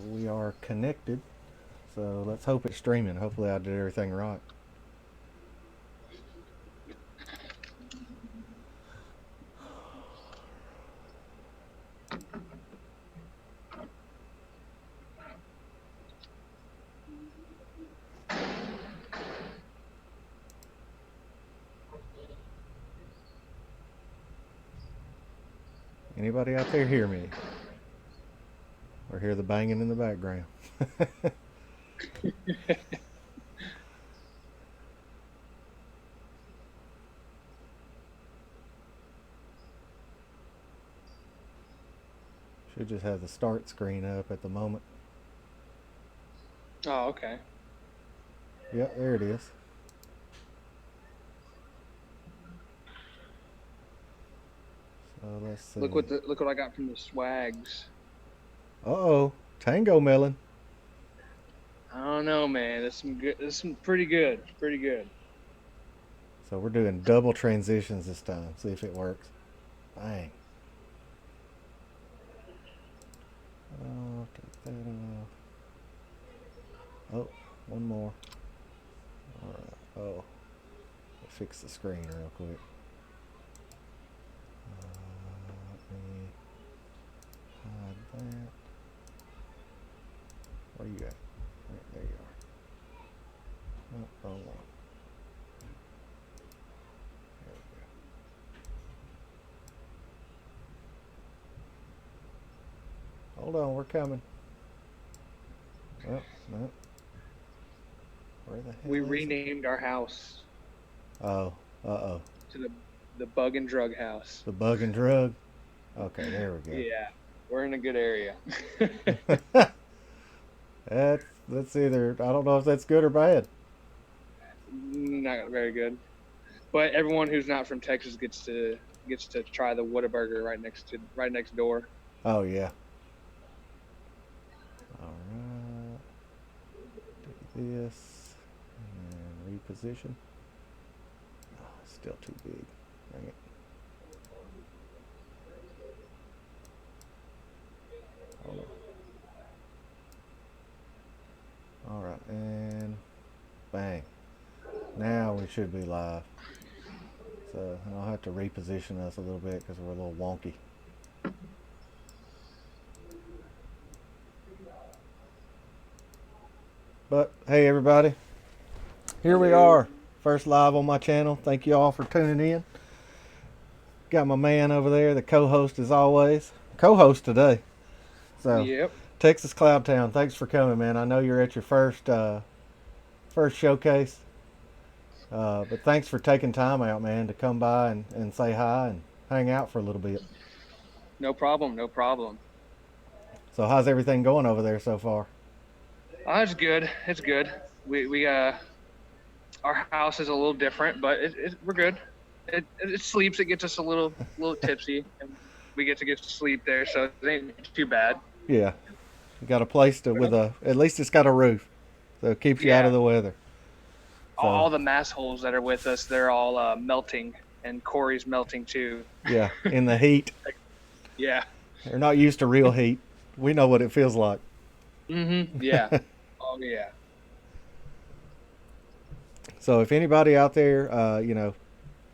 we are connected. So let's hope it's streaming. Hopefully I did everything right. Anybody out there hear me? Or hear the banging in the background? Should just have the start screen up at the moment. Oh, okay. Yep, there it is. So let's see. Look what I got from the swags. Uh-oh, Tango Melon. I don't know, man. That's some good. That's some pretty good. Pretty good. So we're doing double transitions this time. See if it works. Bang. Oh, take that off. Oh, one more. All right. Oh, fix the screen real quick. Let me hide that. Where you at? Right, there you are. Oh, wrong one. There we go. Hold on, we're coming. Oh, no. Where the We hell is it? renamed our house Oh, uh-oh. to the Bug and Drug House. The bug and drug. Okay, there we Yeah, we're in a good area. go. That's either, I don't know if that's good or bad. Not very good. But everyone who's not from Texas gets to try the Whataburger right next door. Oh yeah. All right. Do this and reposition. Oh, still too big. Dang it. Hold on. All right, and bang. Now we should be live. So I'll have to reposition us a little bit because we're a little wonky. But hey, everybody, here we Hello. are, first live on my channel. Thank you all for tuning in. Got my man over there, the co-host as always. Co-host today. So Yep. Texas Cloud Town, thanks for coming, man. I know you're at your first showcase, but thanks for taking time out, man, to come by and say hi and hang out for a little bit. No problem. No problem. So how's everything going over there so far? It's good. It's good. We our house is a little different, but we're good. It sleeps. It gets us a little tipsy, and we get to sleep there, so it ain't too bad. Yeah, you got a place to with a at least it's got a roof, so it keeps you out of Yeah, the weather. So all the mass holes that are with us, they're all melting, and Corey's melting too. yeah, in the heat, Yeah. they're not used to real heat. We know what it feels like. Yeah. Oh yeah. So if anybody out there,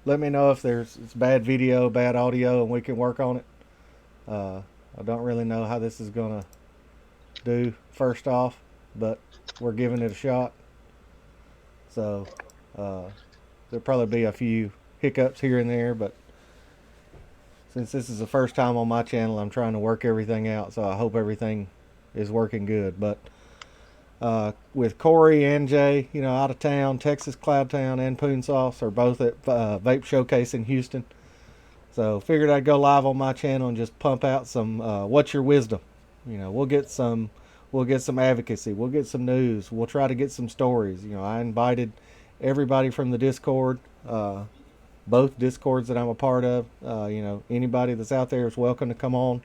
let me know if there's it's bad video, bad audio, and we can work on it. Uh, I don't really know how this is gonna do first off, but we're giving it a shot. So uh, there'll probably be a few hiccups here and there, but since this is the first time on my channel, I'm trying to work everything out. So I hope everything is working good. But with Corey and Jay, out of town, Texas Cloud Town and Poonsauce are both at Vape Showcase in Houston. So figured I'd go live on my channel and just pump out some what's your wisdom. We'll get some advocacy, we'll get some news, we'll try to get some stories. I invited everybody from the Discord, both Discords that I'm a part of. Anybody that's out there is welcome to come on.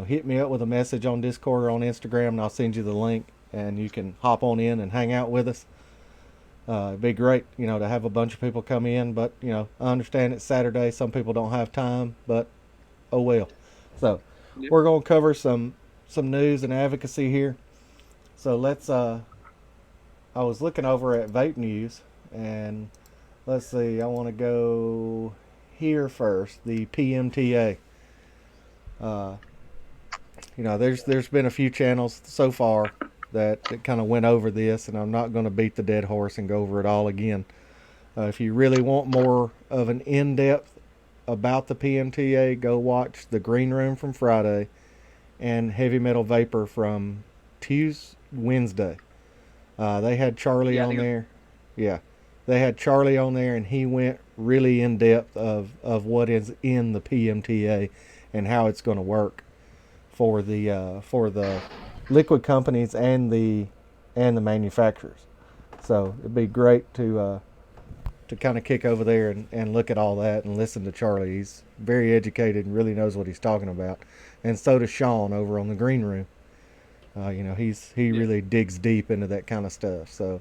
Hit me up with a message on Discord or on Instagram, and I'll send you the link, and you can hop on in and hang out with us. It'd be great, to have a bunch of people come in, but I understand it's Saturday. Some people don't have time, but oh well. So Yep. we're gonna cover some some news and advocacy here. So let's. I was looking over at Vape News, and let's see. I want to go here first. The PMTA. Uh, there's been a few channels so far that kind of went over this, and I'm not going to beat the dead horse and go over it all again. If you really want more of an in-depth about the PMTA, go watch the Green Room from Friday and Heavy Metal Vapor from Wednesday. They had Charlie Yeah, I on think there. Yeah, they had Charlie on there, and he went really in depth of what is in the PMTA and how it's going to work for the liquid companies and the manufacturers. So it'd be great to kind of kick over there and look at all that and listen to Charlie. He's very educated and really knows what he's talking about. And so does Sean over on the Green Room. He yeah. really digs deep into that kind of stuff. So,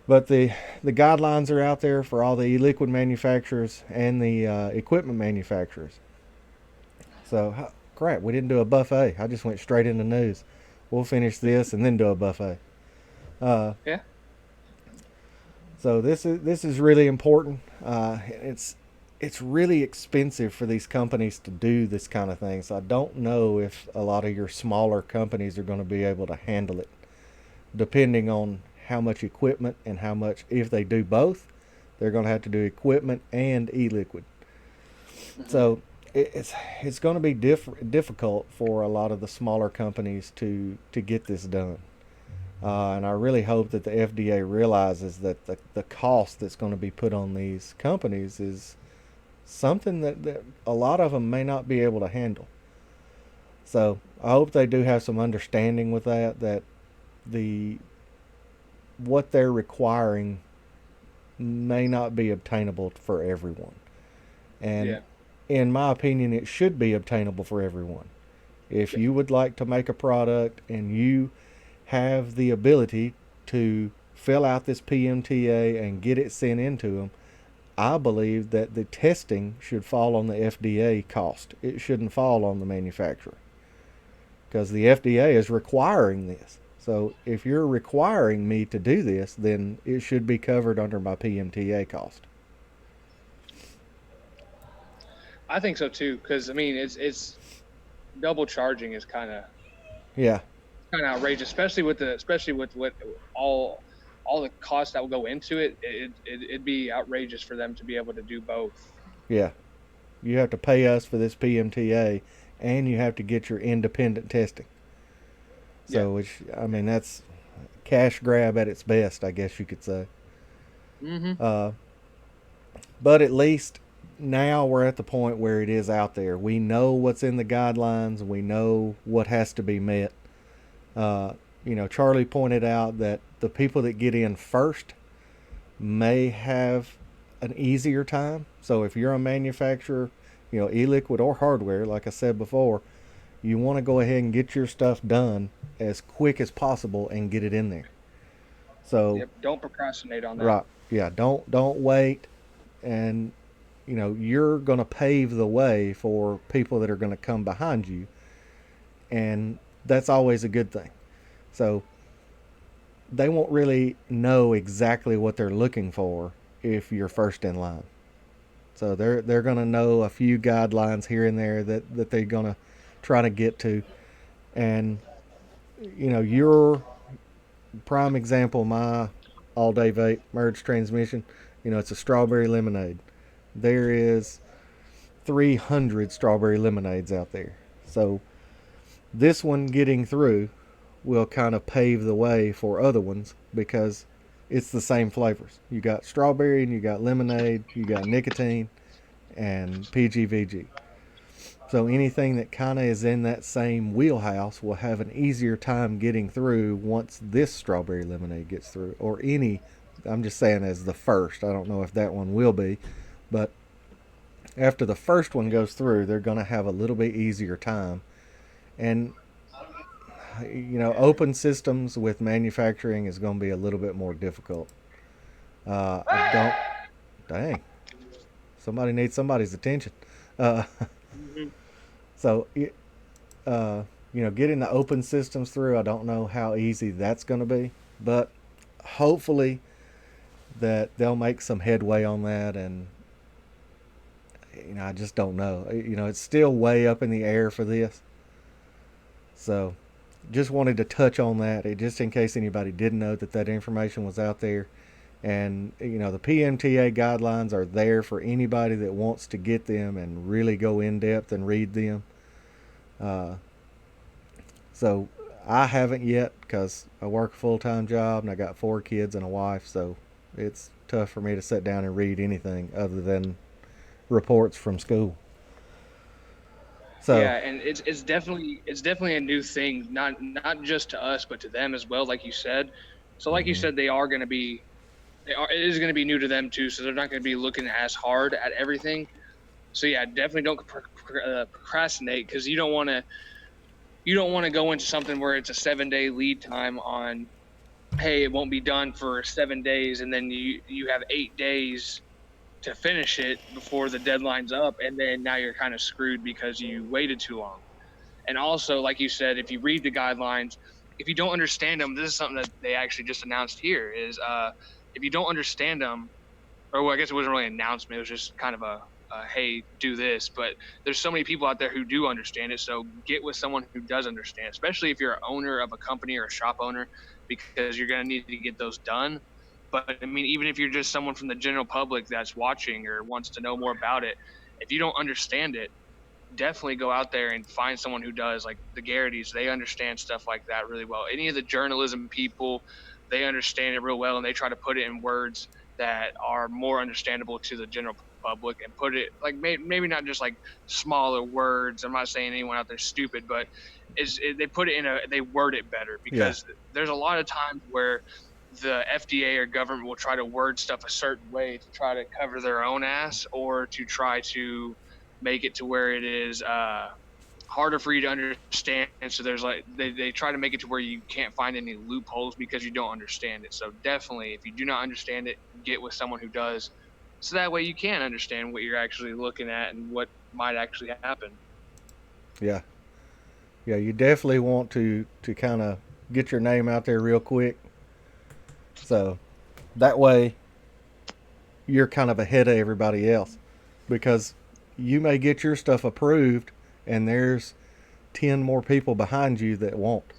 but the guidelines are out there for all the e-liquid manufacturers and the equipment manufacturers. So, crap, we didn't do a buffet. I just went straight into news. We'll finish this and then do a buffet. Uh, Yeah. So this is really important. It's really expensive for these companies to do this kind of thing. So I don't know if a lot of your smaller companies are going to be able to handle it, depending on how much equipment and how much. If they do both, they're going to have to do equipment and e-liquid. Hmm. So it's going to be difficult for a lot of the smaller companies to get this done. And I really hope that the FDA realizes that the cost that's going to be put on these companies is something that a lot of them may not be able to handle. So I hope they do have some understanding with that the what they're requiring may not be obtainable for everyone. And Yeah. in my opinion, it should be obtainable for everyone. If Yeah. you would like to make a product and you have the ability to fill out this PMTA and get it sent into them, I believe that the testing should fall on the FDA cost. It shouldn't fall on the manufacturer because the FDA is requiring this. So if you're requiring me to do this, then it should be covered under my PMTA cost. I think so too, because I mean, it's double charging is Yeah, kind of outrageous, especially with what all the costs that will go into it. It'd be outrageous for them to be able to do both. yeah. You have to pay us for this PMTA, and you have to get your independent testing. Yeah. So, which I mean, that's cash grab at its best, I guess you could say. Hmm. Uh, but at least now we're at the point where it is out there. We know what's in the guidelines. We know what has to be met. Uh, Charlie pointed out that the people that get in first may have an easier time. So if you're a manufacturer, e-liquid or hardware, like I said before, you want to go ahead and get your stuff done as quick as possible and get it in there. So, Yep. Don't procrastinate on that. right, yeah, don't wait, and you're going to pave the way for people that are going to come behind you, and that's always a good thing. So they won't really know exactly what they're looking for if you're first in line. So they're going to know a few guidelines here and there that they're going to try to get to, and your prime example, my all day vape merge transmission, it's a strawberry lemonade. There is 300 strawberry lemonades out there. So this one getting through will kind of pave the way for other ones because it's the same flavors. You got strawberry and you got lemonade, you got nicotine and PGVG. So anything that kind of is in that same wheelhouse will have an easier time getting through once this strawberry lemonade gets through, or any. I'm just saying as the first. I don't know if that one will be, but after the first one goes through, they're going to have a little bit easier time. And open systems with manufacturing is going to be a little bit more difficult. I don't. Dang, somebody needs somebody's attention. Uh, Hmm. so getting the open systems through, I don't know how easy that's going to be, but hopefully that they'll make some headway on that. And I just don't know. It's still way up in the air for this. So just wanted to touch on that, just in case anybody didn't know that information was out there. And the PMTA guidelines are there for anybody that wants to get them and really go in depth and read them. Uh, so I haven't yet because I work a full time job and I got 4 kids and a wife. So it's tough for me to sit down and read anything other than reports from school. So Yeah, and it's definitely a new thing, not just to us, but to them as well, like you said. So, like you mhm. said, it is going to be new to them too. So they're not going to be looking as hard at everything. So yeah, definitely don't procrastinate, because you don't want to go into something where it's a 7 day lead time on, hey, it won't be done for 7 days, and then you have 8 days to finish it before the deadline's up, and then now you're kind of screwed because you waited too long. And also, like you said, if you read the guidelines, if you don't understand them, this is something that they actually just announced here, is if you don't understand them, or well, I guess it wasn't really an announcement, it was just kind of a hey, do this. But there's so many people out there who do understand it, so get with someone who does understand, especially if you're an owner of a company or a shop owner, because you're going to need to get those done. But I mean, even if you're just someone from the general public that's watching or wants to know more about it, if you don't understand it, definitely go out there and find someone who does. Like the Garrity's, they understand stuff like that really well. Any of the journalism people, they understand it real well, and they try to put it in words that are more understandable to the general public, and put it like maybe not just like smaller words. I'm not saying anyone out there stupid, but they put it they word it better, Yeah, because there's a lot of times where the FDA or government will try to word stuff a certain way to try to cover their own ass, or to try to make it to where it is harder for you to understand. So there's like they try to make it to where you can't find any loopholes because you don't understand it. So definitely, if you do not understand it, get with someone who does, so that way you can understand what you're actually looking at and what might actually happen. yeah, yeah. You definitely want to kind of get your name out there real quick, so that way you're kind of ahead of everybody else, because you may get your stuff approved and there's 10 more people behind you that won't,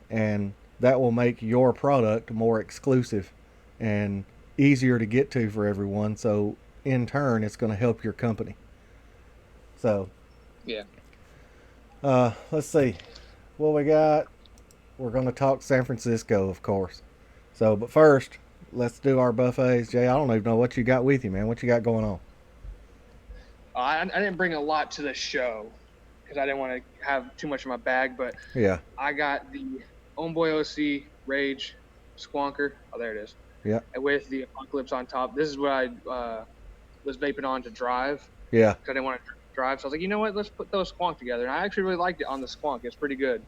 and that will make your product more exclusive and easier to get to for everyone. So in turn, it's going to help your company. So Yeah. let's see what we got. We're going to talk San Francisco, of course. So, but first, let's do our buffets. Jay, I don't even know what you got with you, man. What you got going on? I didn't bring a lot to the show because I didn't want to have too much in my bag, but Yeah, I got the Homeboy OC Rage Squonker. Oh, there it is. yeah, And with the Apocalypse on top. This is what I was vaping on to drive, yeah. because I didn't want to drive. So I was like, you know what? Let's put those Squonk together. And I actually really liked it on the Squonk. It's pretty good.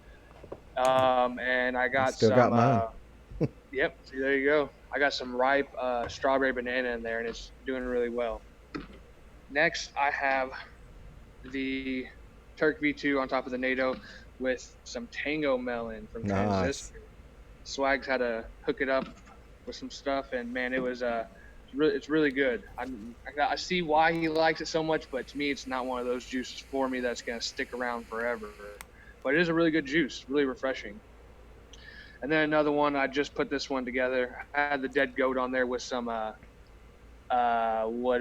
And I I got still got some. mine. Yep. See, there you go. I got some ripe strawberry banana in there, and it's doing really well. Next, I have the Turk V2 on top of the NATO with some Tango Melon from Transistor. Nice. Swags had to hook it up with some stuff, and man, it's really good. I see why he likes it so much, but to me, it's not one of those juices for me that's gonna stick around forever. But it is a really good juice, really refreshing. And then another one, I just put this one together. I had the Dead Goat on there with some what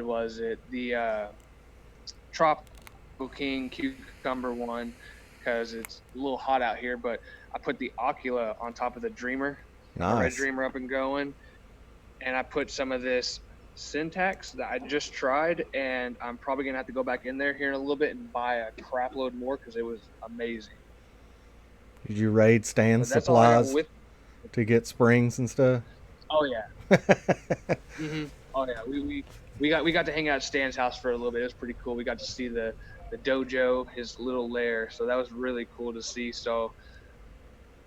was it? The Tropical King cucumber one, because it's a little hot out here. But I put the Ocula on top of the Dreamer, my red Nice. Dreamer up and going, and I put some of this Syntax that I just tried, and I'm probably gonna have to go back in there here in a little bit and buy a crap load more because it was amazing. Did you raid stand But that's all I got supplies with. to get springs and stuff? Oh yeah. Oh yeah. We got to hang out at Stan's house for a little bit. It was pretty cool. We got to see the dojo, his little lair. So that was really cool to see. So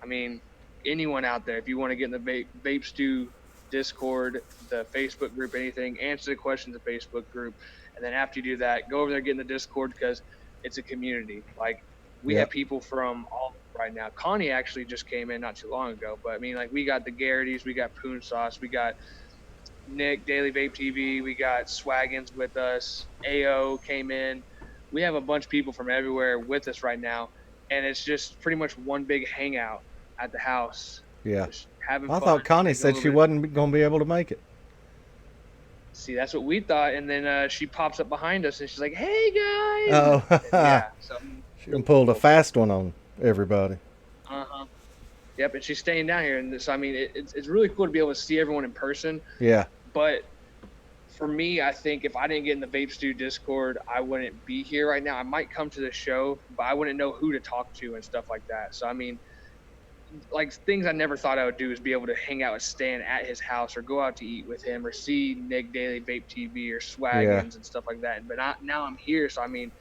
I mean, anyone out there, if you want to get in the vape stew Discord, the Facebook group, anything, answer the questions in the Facebook group, and then after you do that, go over there, get in the Discord, because it's a community. Like, we Yeah. have people from all right now. Connie actually just came in not too long ago, but I mean, like we got the Garrity's, we got Poonsauce, we got Nick Daily Vape TV, we got Swaggins with us. AO came in. We have a bunch of people from everywhere with us right now, and it's just pretty much one big hangout at the house, Yeah. just having I fun, thought Connie drinking a said little she bit. wasn't going to be able to make it. See, that's what we thought, and then she pops up behind us, and she's like, "Hey guys!" Oh, And yeah, so she really pulled a cool. fast one on everybody. Uh huh. Yep, and she's staying down here, and so I mean, it's really cool to be able to see everyone in person. Yeah. But for me, I think if I didn't get in the Vape Stew Discord, I wouldn't be here right now. I might come to the show, but I wouldn't know who to talk to and stuff like that. So I mean, like things I never thought I would do is be able to hang out with Stan at his house or go out to eat with him or see Nick Daily Vape TV or Yeah. Swaggins and stuff like that. But now I'm here, so I mean,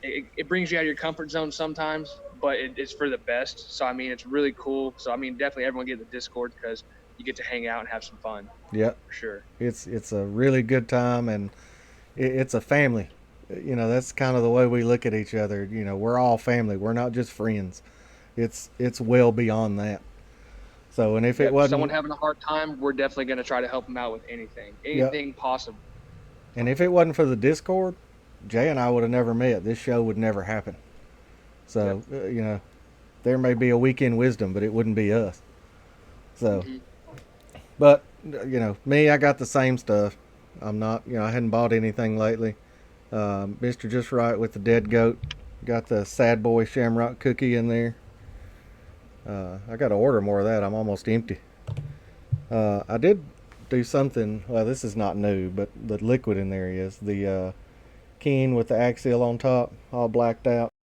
it brings you out of your comfort zone sometimes, but it's for the best. So I mean, it's really cool. So I mean, definitely everyone get the Discord because you get to hang out and have some fun Yep. for sure. It's a really good time, and it's a family. That's kind of the way we look at each other. We're all family. We're not just friends. It's well beyond that. So, and if it Yep. Someone wasn't, having a hard time, we're definitely going to try to help them out with yeah, anything possible. and if it wasn't for the Discord, Jay and I would have never met. This show would never happen. Yep. So, there may be a weekend wisdom, but it wouldn't be us. So, Hmm. but me, I got the same stuff. I'm not, I hadn't bought anything lately. Mr. Just Right with the dead goat. Got the sad boy shamrock cookie in there. I got to order more of that. I'm almost empty. I did do something. Well, this is not new, but the liquid in there is the Keen with the Axial on top, all blacked out.